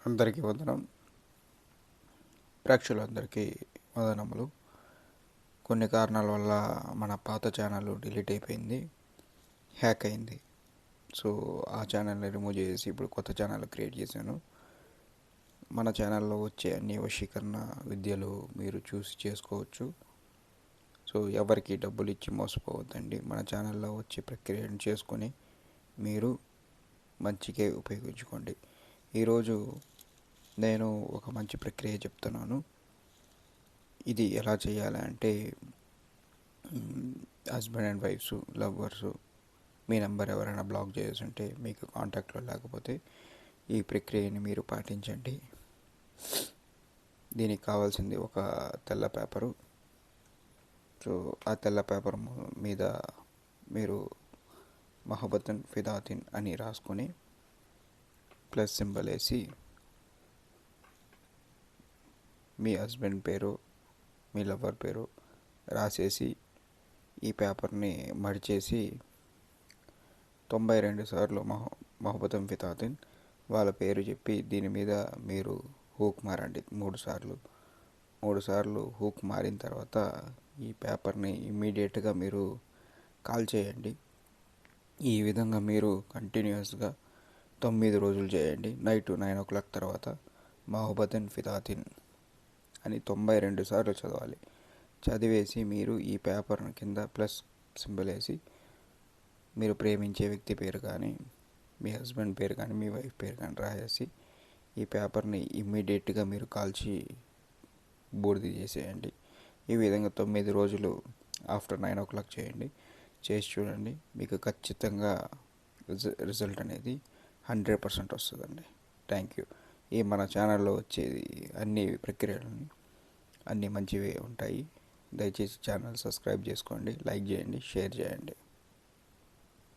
అందరికీ వందనం. ప్రేక్షకులందరికీ వందనములు. కొన్ని కారణాల వల్ల మన పాత ఛానల్ డిలీట్ అయిపోయింది, హ్యాక్ అయింది. సో ఆ ఛానల్ని రిమూవ్ చేసి ఇప్పుడు కొత్త ఛానల్ క్రియేట్ చేశాను. మన ఛానల్లో వచ్చే అన్ని వశీకరణ విద్యలు మీరు చూసి చేసుకోవచ్చు. సో ఎవరికి డబ్బులు ఇచ్చి మోసపోవద్దండి. మన ఛానల్లో వచ్చే ప్రక్రియను చేసుకొని మీరు మంచిగా ఉపయోగించుకోండి. ఈరోజు నేను ఒక మంచి ప్రక్రియ చెప్తున్నాను. ఇది ఎలా చేయాలి అంటే, హస్బెండ్ అండ్ వైఫ్స్, లవర్స్ మీ నెంబర్ ఎవరైనా బ్లాక్ చేసి ఉంటే, మీకు కాంటాక్ట్లో లేకపోతే ఈ ప్రక్రియని మీరు పాటించండి. దీనికి కావాల్సింది ఒక తెల్ల పేపరు. సో ఆ తెల్ల పేపర్ మీద మీరు మహబతన్ ఫిదాతిన్ అని రాసుకొని ప్లస్ సింబల్ వేసి మీ హస్బెండ్ పేరు, మీ లవర్ పేరు రాసేసి ఈ పేపర్ని మడిచేసి 92 సార్లు మహబతం ఫితాతిన్ వాళ్ళ పేరు చెప్పి దీని మీద మీరు హూక్ మారండి. 3 సార్లు హూక్ మారిన తర్వాత ఈ పేపర్ని ఇమ్మీడియట్గా మీరు కాల్ చేయండి. ఈ విధంగా మీరు కంటిన్యూస్గా 9 రోజులు చేయండి. నైట్ 9 o'clock తర్వాత మహబతన్ ఫితాతిన్ అని 92 సార్లు చదవాలి. చదివేసి మీరు ఈ పేపర్ కింద ప్లస్ సింబల్ వేసి మీరు ప్రేమించే వ్యక్తి పేరు కానీ, మీ హస్బెండ్ పేరు కానీ, మీ వైఫ్ పేరు కానీ రాసేసి ఈ పేపర్ని ఇమ్మీడియట్గా మీరు కాల్చి బూడిద చేసేయండి. ఈ విధంగా 9 రోజులు ఆఫ్టర్ 9 o'clock చేయండి. చేసి చూడండి, మీకు ఖచ్చితంగా రిజల్ట్ అనేది 100% వస్తుందండి. Thank you. ఈ మన ఛానల్లో వచ్చేది అన్ని ప్రక్రియలని అన్నీ మంచివే ఉంటాయి. దయచేసి ఛానల్ సబ్స్క్రైబ్ చేసుకోండి, లైక్ చేయండి, షేర్ చేయండి.